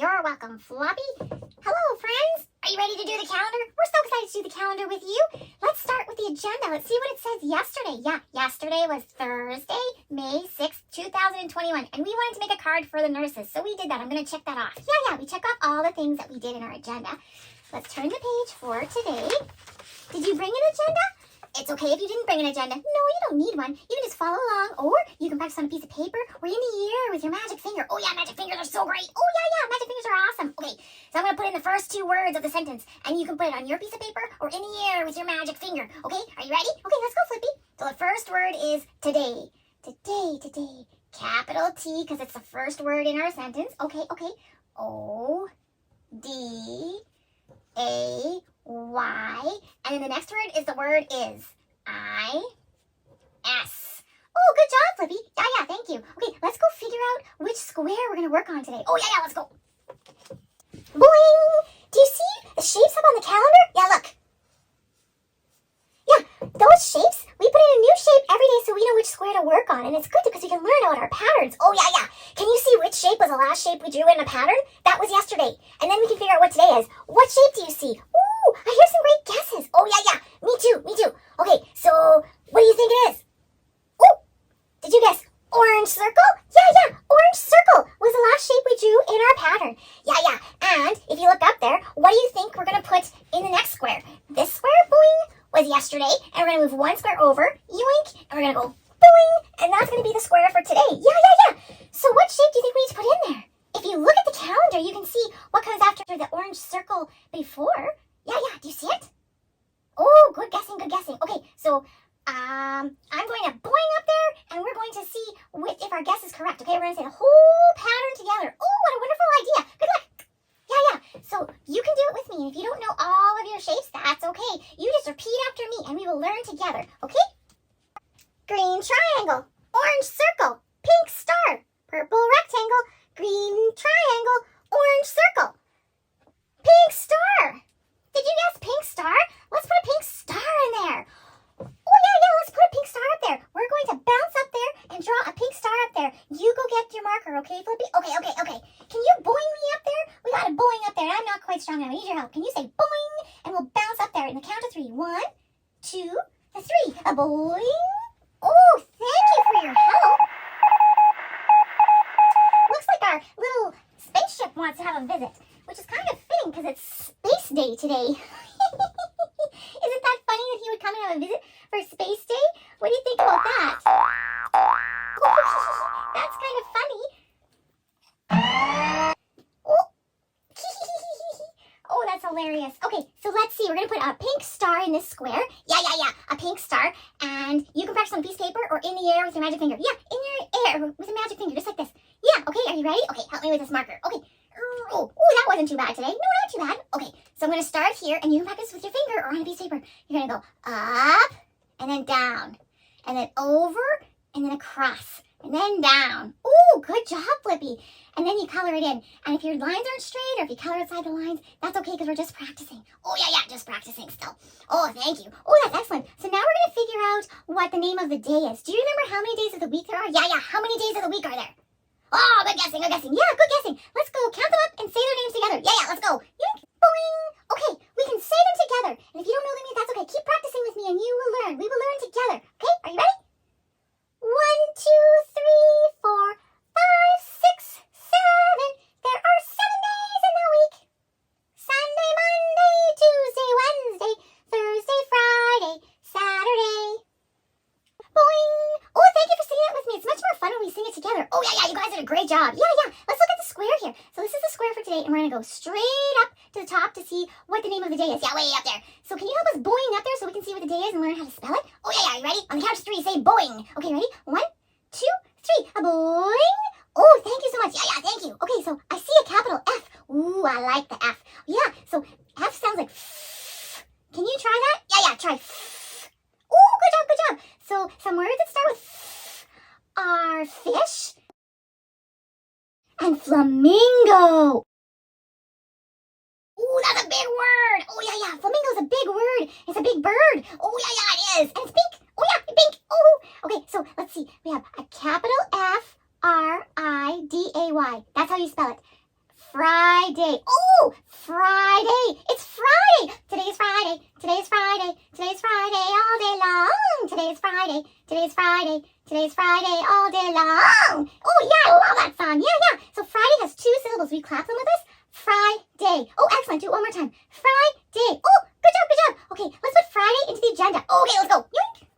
You're welcome, Floppy. Hello, friends. Are you ready to do the calendar? We're so excited to do the calendar with you. Let's start with the agenda. Let's see what it says yesterday. Yeah, yesterday was Thursday, May 6th, 2021. And we wanted to make a card for the nurses, so we did that. I'm going to check that off. Yeah, we check off all the things that we did in our agenda. Let's turn the page for today. Did you bring an agenda? It's okay if you didn't bring an agenda. No, you don't need one. You can just follow along, or you can practice on a piece of paper or in the air with your magic finger. Oh yeah, magic fingers are so great. Oh yeah, magic fingers are awesome. Okay, so I'm going to put in the first two words of the sentence, and you can put it on your piece of paper or in the air with your magic finger. Okay, are you ready? Okay, let's go, Flippy. So the first word is today. Today. Capital T, because it's the first word in our sentence. Okay. O-D-A-Y. And then the next word is the word is. I-S. Oh, good job, Flippy. Yeah, thank you. Okay, let's go figure out which square we're going to work on today. Oh, yeah, let's go. Boing! Do you see the shapes up on the calendar? Yeah, look. Yeah, those shapes, we put in a new shape every day so we know which square to work on. And it's good because we can learn about our patterns. Oh, yeah. Can you see which shape was the last shape we drew in a pattern? That was yesterday. And then we can figure out what today is. What shape do you see? Ooh, I hear some great guesses. Oh, yeah. Me too. Okay, so what do you think it is? Ooh, did you guess orange circle? Yeah, orange circle was the last shape we drew in our pattern. Yeah. And if you look up there, what do you think we're going to put in the next square? This square, boing, was yesterday, and we're going to move one square over, yoink, and we're going to go boing, and that's going to be the square for today. Yeah. So what shape do you think we need to put in there? If you look at the calendar, you can see what comes after the orange circle before. Yeah, do you see it? Oh, good guessing. Okay, so I'm going to boing up there, and we're going to see if our guess is correct. Okay, we're going to say the whole pattern together. Oh, what a wonderful idea. Good luck. Yeah. So you can do it with me. And if you don't know all of your shapes, that's okay. You just repeat after me, and we will learn together. Okay? Green triangle, orange circle, pink star, purple rectangle, green triangle, orange circle, pink star. Did you guess pink star? Let's put a pink star in there. Oh, yeah, let's put a pink star up there. We're going to bounce up there and draw a pink star up there. You go get your marker, okay, Flippy? Okay. Can you boing me up there? We got a boing up there, and I'm not quite strong enough. I need your help. Can you say boing? And we'll bounce up there in the count of 3. 1, 2, 3. A boing. Oh, thank you for your help. Looks like our little spaceship wants to have a visit, which is kind of fitting because it's Space Day today. Isn't that funny that he would come and have a visit for Space Day? What do you think about that? That's kind of funny. Oh, that's hilarious. Okay, so let's see. We're going to put a pink star in this square. Yeah. A pink star. And you can practice on a piece of paper or in the air with your magic finger. Yeah, in your air with a magic finger, just like this. Yeah, okay, are you ready? Okay, help me with this marker. Okay. Oh, that wasn't too bad today. No, not too bad. Okay, so I'm going to start here, and you can practice with your finger or on a piece of paper. You're going to go up, and then down, and then over, and then across, and then down. Ooh, good job, Flippy. And then you color it in. And if your lines aren't straight, or if you color outside the lines, that's okay, because we're just practicing. Oh, yeah, just practicing still. Oh, thank you. Oh, that's excellent. So now we're going to figure out what the name of the day is. Do you remember how many days of the week there are? Yeah, how many days of the week are there? Oh, good guessing. Yeah, good guessing. Let's go count them up and say their names together. Yeah, let's go. Yoink, boing. Okay, we can say them together. And if you don't know them yet, that's okay. Keep practicing with me and you will learn. We will learn together. Okay, are you ready? 1, 2, 3, 4, 5, 6, 7. There are 7 days in the week. Sunday, Monday, Tuesday, Wednesday, Thursday, Friday, Saturday. Boing. Oh, thank you for singing it with me. It's much more fun when we sing it together. Oh, yeah, you guys did a great job. Yeah. Let's look at the square here. So this is the square for today, and we're going to go straight up to the top to see what the name of the day is. Yeah, way up there. So can you help us boing up there so we can see what the day is and learn how to spell it? Oh, yeah, you ready? On the count of 3, say boing. Okay, ready? 1, 2, 3. A boing. Oh, thank you so much. Yeah, thank you. Okay, so I see a capital F. Ooh, I like the F. Yeah, so F sounds like F. Can you try that? Yeah, try F. Oh, good job. So some words that start with F are fish and flamingo. Ooh, that's a big word. Oh, yeah. Flamingo's a big word. It's a big bird. Oh, yeah, it is. And it's pink. Oh, yeah, pink. Oh, okay, so let's see. We have a capital F-R-I-D-A-Y. That's how you spell it. Friday. Oh, Friday. It's Friday. Today's Friday. Today's Friday. Today's Friday all day long. Today's Friday. Today's Friday. Today's Friday all day long. Oh, yeah, I love that song. Yeah. So Friday has 2 syllables. Will you clap them with us? Friday. Oh, excellent. Do it one more time. Friday. Oh, good job. Okay, let's put Friday into the agenda. Okay, let's go. Yoink.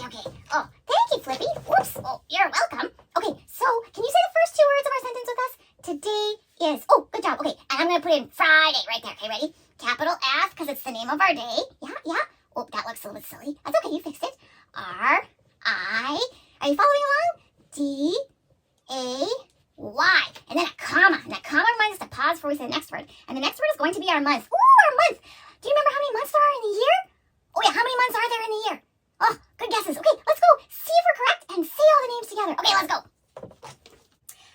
Okay. Oh, thank you, Flippy. Whoops. Oh, you're welcome. Okay, so can you say the first 2 words of our sentence with us? Today is. Oh, good job. Okay, and I'm going to put in Friday right there. Okay, ready? Capital F, because it's the name of our day. Yeah. Oh, that looks a little bit silly. That's okay. You fixed it. R-I. Are you following along? D-A-Y. And then a comma. And that comma reminds us to pause before we say the next word. And the next word is going to be our month. Ooh, our month. Do you remember how many months there are in the year? Oh, yeah. How many months are there in the year? Oh, good guesses. Okay, let's go see if we're correct and say all the names together. Okay, let's go.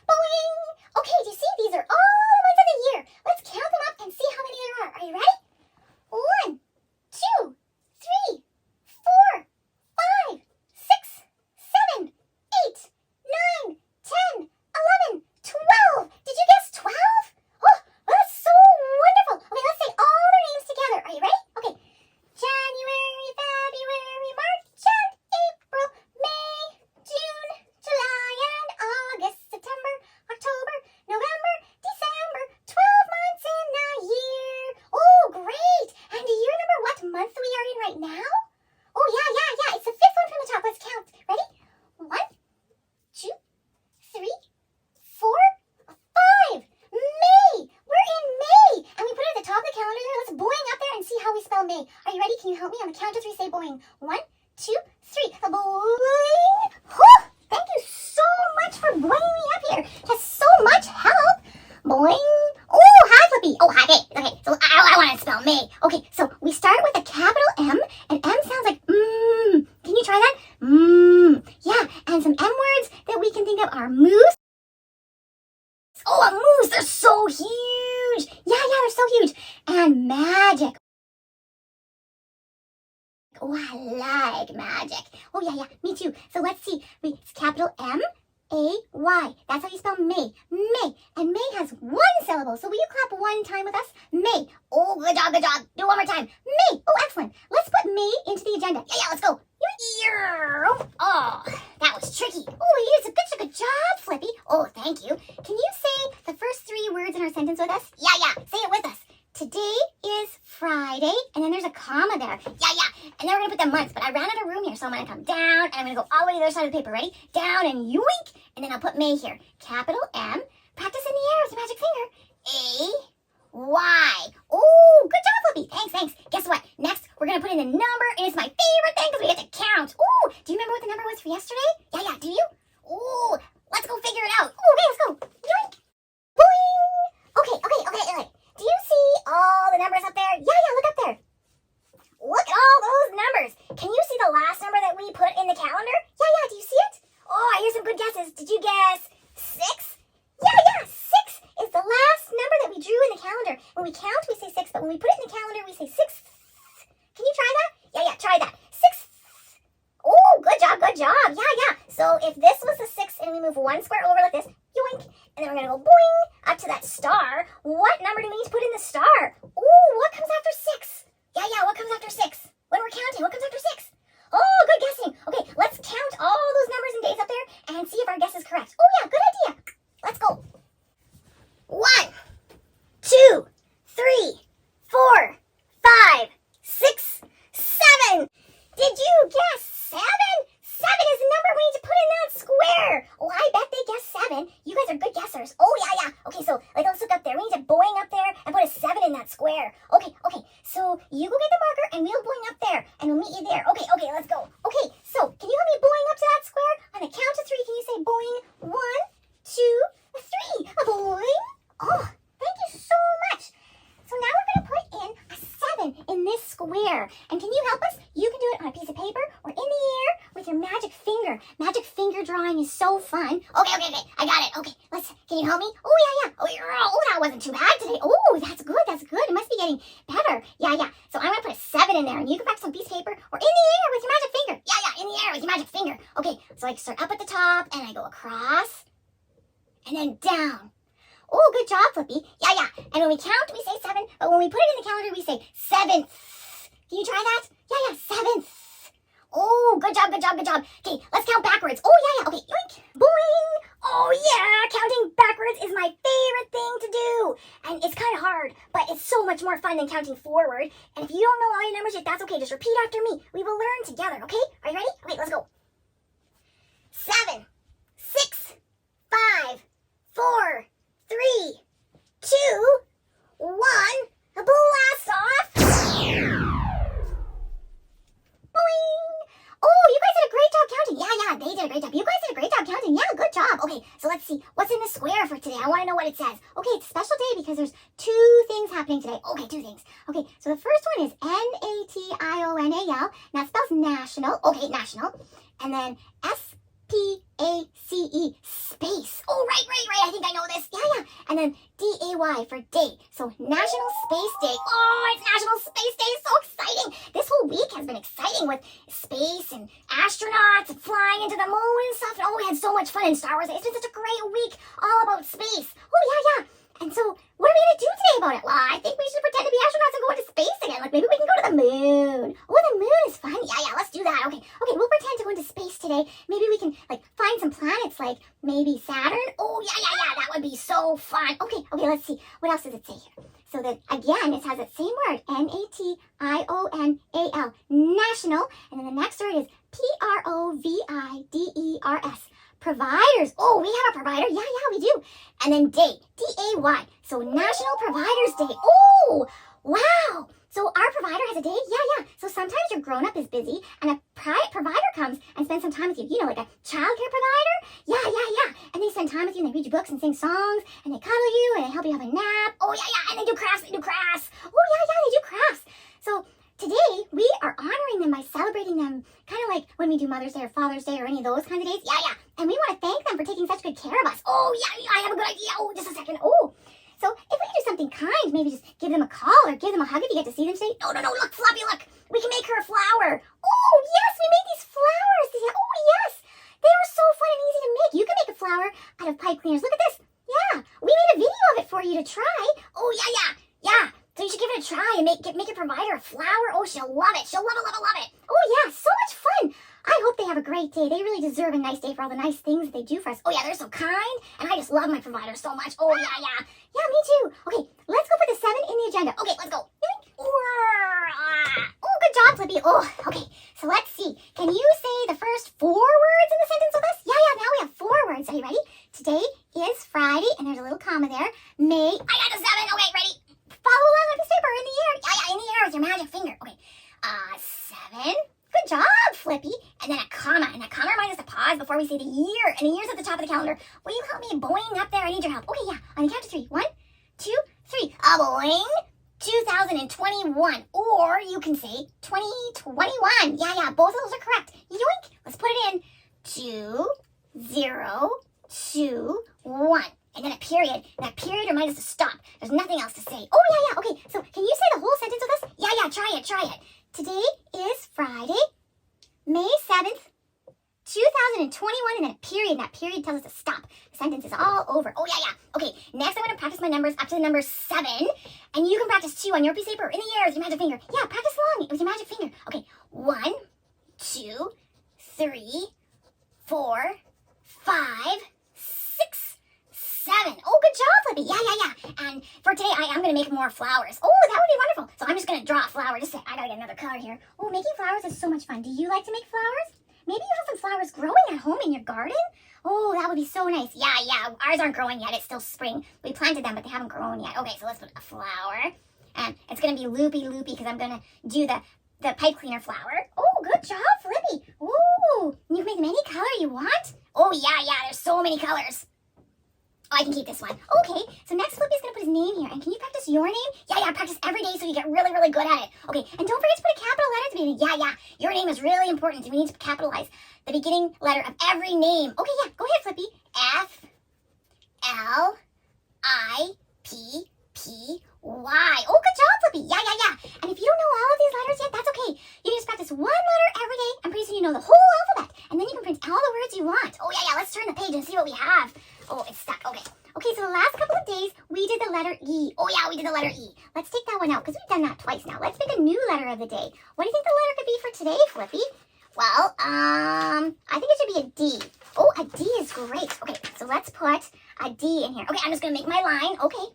Boing. Okay, do you see? These are all the months of the year. Let's count them up and see how many there are. Are you ready? 1, 2, 3, 4, 5, 6, 7, 8, 9, 10, 11, 12. Did you guess 12? Oh, that's so wonderful. Okay, let's say all their names together. Are you ready? Okay. January, February, March, and April, May, June, July, and August, September, October, November, December, 12 months in a year. Oh, great. And do you remember what month we are in right now? Oh, yeah. It's the 5th one from the top. Let's count. Ready? 1, 2, 3, 4, 5. May. We're in May. And we put it at the top of the calendar there. Let's boing up there and see how we spell May. Are you ready? Can you help me? On the count of 3, say boing. 1, 2, 3. Boing. Oh, thank you so much for boinging me up here. That's so much help. Boing. Oh, hi, Flippy. Oh, hi. Okay, so I want to spell May. Okay, so we start with a capital M, and M sounds like mmm. Can you try that? Mmm. Yeah, and some M words that we can think of are moose. Oh, a moose. They're so huge. Yeah, they're so huge. And magic. Oh, I like magic. Oh, yeah, me too. So let's see. It's capital M-A-Y. That's how you spell May. May. And May has 1 syllable. So will you clap 1 time with us? May. Oh, good job. Do it one more time. May. Oh, excellent. Let's put May into the agenda. Yeah, let's go. Oh, that was tricky. Oh, you did such a good job, Flippy. Oh, thank you. Can you say the first 3 words in our sentence with us? Yeah. Say it with us. Today is Friday, and then there's a comma there. Yeah. And then we're going to put the months, but I ran out of room here, so I'm going to come down, and I'm going to go all the way to the other side of the paper. Ready? Down and yoink, and then I'll put May here. Capital M, practice in the air with your magic finger. A-Y. Oh, good job, Flippy. Thanks. Guess what? Next, we're going to put in the number, and it's my favorite thing because we get to count. Oh, do you remember what the number was for yesterday? Yeah, do you? Oh, let's go figure it out. Oh, okay, let's go. Yoink. Boing. Okay. Do you see all the numbers up there? Yeah, look up there. Look at all those numbers. Can you see the last number that we put in the calendar? Yeah, do you see it? Oh, I hear some good guesses. Did you guess 6? Yeah, 6 is the last number that we drew in the calendar. When we count, we say 6, but when we put it in the calendar, we say 6. Can you try that? Yeah, try that. 6. Oh, good job. Yeah. So if this was the 6 and we move 1 square over like this, yoink, and then we're going to go boing up to that star. What number do we need to put in the star? Oh, what comes after 6? Yeah, what comes after 6? When we're counting, what comes after 6? Oh, good guessing. Okay, let's count all those numbers and days up there and see if our guess is correct. Oh, yeah, good idea. Let's go. 1, 2, 3, 4, 5, 6, 7. Did you guess 7? 7 is the number we need to put in that square. Oh, I bet they guessed 7. You guys are good guessers. Oh, yeah. Okay, so let's look up there. We need to boing up there and put a 7 in that square. Okay. So you go get the marker and we'll boing up there and we'll meet you there. Okay, let's go. Okay, so can you help me boing up to that square? On the count of 3, can you say boing? 1, 2, 3. A boing. Oh, thank you so much. So now we're going to put in a 7 in this square. And can you help us? You can do it on a piece of paper or in the air with your magic finger. Magic finger drawing is so fun. Okay. I got it. Okay, can you help me? Oh, yeah. Oh, that wasn't too bad today. Oh, that's good. It must be getting better. Yeah. So I'm going to put a 7 in there, and you can practice on a piece of paper or in the air with your magic finger. Yeah, in the air with your magic finger. Okay, so I start up at the top, and I go across, and then down. Oh, good job, Flippy. Yeah, yeah. And when we count, we say 7. But when we put it in the calendar, we say 7th. Can you try that? Yeah, yeah, 7th. Oh, good job, good job, good job. Okay, let's count backwards. Oh, yeah, yeah. Okay, yoink. Boing. Oh, yeah. Counting backwards is my favorite thing to do. And it's kind of hard, but it's so much more fun than counting forward. And if you don't know all your numbers yet, that's okay. Just repeat after me. We will learn together, okay? Are you ready? Okay, let's go. 7, 6, 5, 4, 3, 2, 1. Blast off. Boing. Oh, you guys did a great job counting. Yeah, yeah, they did a great job. You guys did a great job counting. Yeah, good job. Okay, so let's see. What's in the square for today? I want to know what it says. Okay, it's a special day because there's 2 things happening today. Okay, 2 things. Okay, so the first one is National. That spells national. Okay, national. And then SPACE, space. Oh, right. I think I know this. Yeah, yeah. And then DAY for day. So National Space Day. Oh, it's National Space Day. So exciting. This whole week has been exciting with space and astronauts and flying into the moon and stuff. And oh, we had so much fun in Star Wars. It's been such a great week all about space. Oh, yeah, yeah. And so what are we going to do today about it? Well, I think we should pretend to be astronauts and go into space again. Like maybe we can go to the moon. Oh, the moon is fun. Yeah, yeah, let's do that. Okay, we'll pretend to go into space today. Maybe we can like find some planets like maybe Saturn. Oh, yeah. That would be so fun. Okay, let's see. What else does it say here? So that again, it has that same word, NATIONAL, national. And then the next word is PROVIDERS. Providers. Oh, we have a provider. Yeah, we do. And then day. DAY. So National Providers Day. Oh, wow. So our provider has a day? Yeah. So sometimes your grown-up is busy and a provider comes and spends some time with you. You know, like a childcare provider? Yeah. And they spend time with you and they read your books and sing songs and they cuddle you and they help you have a nap. Oh, yeah. And they do crafts. Oh, yeah, they do crafts. So today, we are honoring them by celebrating them, kind of like when we do Mother's Day or Father's Day or any of those kinds of days. Yeah. And we want to thank them for taking such good care of us. Oh, yeah, I have a good idea. Oh, just a second. Oh, so if we can do something kind, maybe just give them a call or give them a hug if you get to see them today. No, look, Floppy, look. We can make her a flower. Oh, yes, we made these flowers today. Oh, yes. They were so fun and easy to make. You can make a flower out of pipe cleaners. Look at this. Yeah, we made a video of it for you to try. Oh, yeah. So you should give it a try and make your provider a flower. Oh, she'll love it. She'll love it. Oh, yeah, so much fun. I hope they have a great day. They really deserve a nice day for all the nice things that they do for us. Oh, yeah, they're so kind. And I just love my provider so much. Oh, yeah. Yeah, me too. Okay, let's go put the 7 in the agenda. Okay, let's go. Oh, good job, Flippy. Oh, okay, so let's see. Can you say the first 4 words in the sentence with us? Yeah, now we have 4 words. Are you ready? Today is Friday, and there's a little comma there. I got the 7. Okay, ready? Follow along with the paper in the air. Yeah, in the air with your magic finger. Okay, 7. Good job, Flippy. And then a comma. And that comma reminds us to pause before we say the year. And the year's at the top of the calendar. Will you help me boing up there? I need your help. Okay, yeah. On the count of 3. 1, 2, 3. A boing. 2021. Or you can say 2021. Yeah. Both of those are correct. Yoink. Let's put it in. 2, 0, 2, 1. And then a period. And that period reminds us to stop. There's nothing else to say. Oh, yeah. Okay, so can you say the whole sentence with us? Yeah, try it. Today is Friday, May 7th, 2021, and then a period. And that period tells us to stop. The sentence is all over. Oh, yeah. Okay, next I'm going to practice my numbers up to the number 7. And you can practice too on your piece of paper, in the air with your magic finger. Yeah, practice along with your magic finger. Okay, 1, 2, 3, 4, 5, 6, 7. Oh, good job, Flippy. Yeah. And for today, I am going to make more flowers. Oh, that would be wonderful. So I'm just going to draw a flower. Just say, I got to get another color here. Oh, making flowers is so much fun. Do you like to make flowers? Maybe you have some flowers growing at home in your garden? Oh, that would be so nice. Yeah. Ours aren't growing yet. It's still spring. We planted them, but they haven't grown yet. Okay, so let's put a flower. And it's going to be loopy because I'm going to do the pipe cleaner flower. Oh, good job, Flippy. Ooh, you can make them any color you want. Oh, yeah. There's so many colors. Oh, I can keep this one. Okay, so next Flippy's going to put his name here. And can you practice your name? Yeah, practice every day so you get really, really good at it. Okay, and don't forget to put a capital letter at the beginning. Yeah. Your name is really important. We need to capitalize the beginning letter of every name. Okay, yeah, go ahead, Flippy. F-L-I-P-P-Y. Oh, good job, Flippy. Yeah. And if you don't know all of these letters yet, that's okay. You just practice one letter every day, and pretty soon you know the whole alphabet. And then you can print all the words you want. Oh, yeah. Let's turn the page and see what we have. Oh, it's stuck. Okay, so the last couple of days, we did the letter E. Oh yeah, we did the letter E. Let's take that one out because we've done that twice now. Let's pick a new letter of the day. What do you think the letter could be for today, Flippy? Well, I think it should be a D. Oh, a D is great. Okay, so let's put a D in here. Okay, I'm just going to make my line. Okay.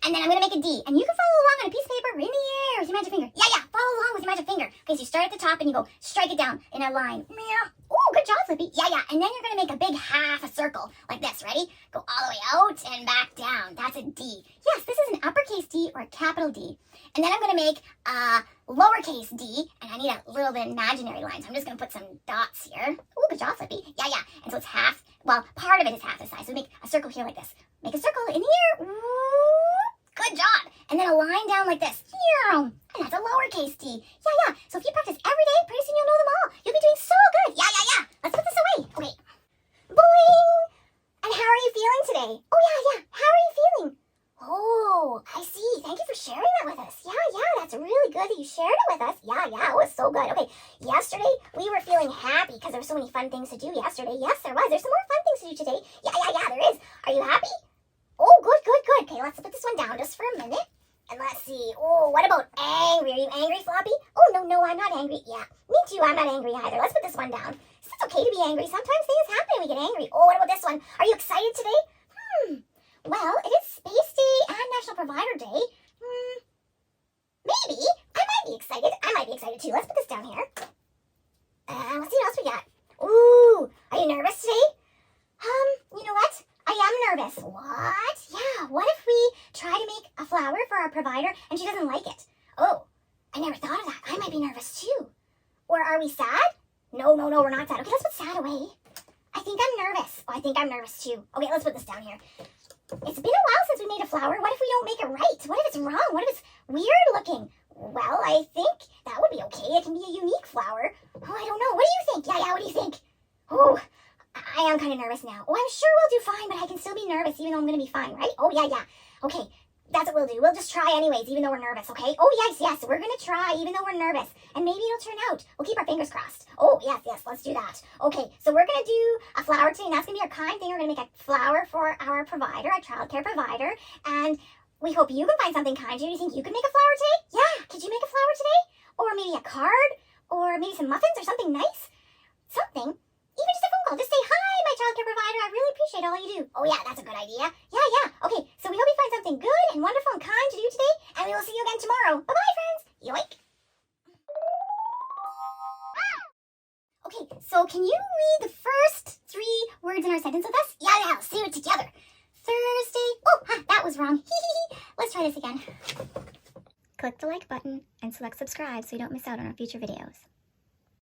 And then I'm going to make a D. And you can follow along on a piece of paper in the air with your magic finger. Yeah, follow along with your magic finger. Okay, so you start at the top and you go strike it down in a line. Oh, good job, Flippy. Yeah. And then you're going to make a big half a circle like this. Ready? Go all the way out and back down. That's a D. Yes, this is an uppercase D or a capital D. And then I'm going to make a lowercase d, and I need a little bit of imaginary line, so I'm just going to put some dots here. Oh, good job, Flippy. Yeah. And so it's half, well, part of it is half the size. So make a circle here like this. Make a circle in the air. Good job. And then a line down like this. And that's a lowercase d. Yeah. So if you practice every day, pretty soon you'll know them all. You'll be doing so good. Yeah. Let's put this away. Okay. Boing! And how are you feeling today? Oh, yeah. How are you feeling? Oh, I see. Thank you for sharing that with us. Yeah. That's really good that you shared it with us. Yeah. It was so good. Okay. Yesterday, we were feeling happy because there were so many fun things to do yesterday. Yes, there was. There's some more fun things to do today. Yeah, there is. Are you happy? Oh, good. Okay, let's put this one down just for a minute. And let's see. Oh, what about angry? Are you angry, Floppy? Oh, no, I'm not angry. Yeah, me too. I'm not angry either. Let's put this one down. It's okay to be angry. Sometimes things happen and we get angry. Oh, what about this one? Are you excited today? Well, it is Space Day and National Provider Day. Maybe. I might be excited. I might be excited too. Let's put this down here. Let's see what else we got. Ooh, are you nervous today? You know what? I am nervous. What? Yeah, what if we try to make a flower for our provider and she doesn't like it? Oh, I never thought of that. I might be nervous too. Or are we sad? No, we're not sad. Okay, let's put sad away. I think I'm nervous. Oh, I think I'm nervous too. Okay, let's put this down here. It's been a while since we made a flower. What if we don't make it right? What if it's wrong? What if it's weird looking? Well, I think that would be okay. It can be a unique flower. Oh, I don't know. What do you think? Yeah, what do you think? Oh, I am kind of nervous now. Oh, I'm sure we'll do fine, but I can still be nervous even though I'm going to be fine, right? Oh, yeah. Okay, that's what we'll do. We'll just try anyways, even though we're nervous, okay? Oh, yes. We're going to try even though we're nervous. And maybe it'll turn out. We'll keep our fingers crossed. Oh, yes. Let's do that. Okay, so we're going to do a flower today, and that's going to be our kind thing. We're going to make a flower for our provider, our childcare provider. And we hope you can find something kind. Do you think you could make a flower today? Yeah, could you make a flower today? Or maybe a card? Or maybe some muffins or something nice? Something. Even just a phone call. Just say, hi, my childcare provider. I really appreciate all you do. Oh, yeah, that's a good idea. Yeah. Okay, so we hope you find something good and wonderful and kind to do today, and we will see you again tomorrow. Bye-bye, friends. Yoink. Okay, so can you read the first 3 words in our sentence with us? Yeah, let's do it together. Thursday. Oh, that was wrong. Let's try this again. Click the like button and select subscribe so you don't miss out on our future videos.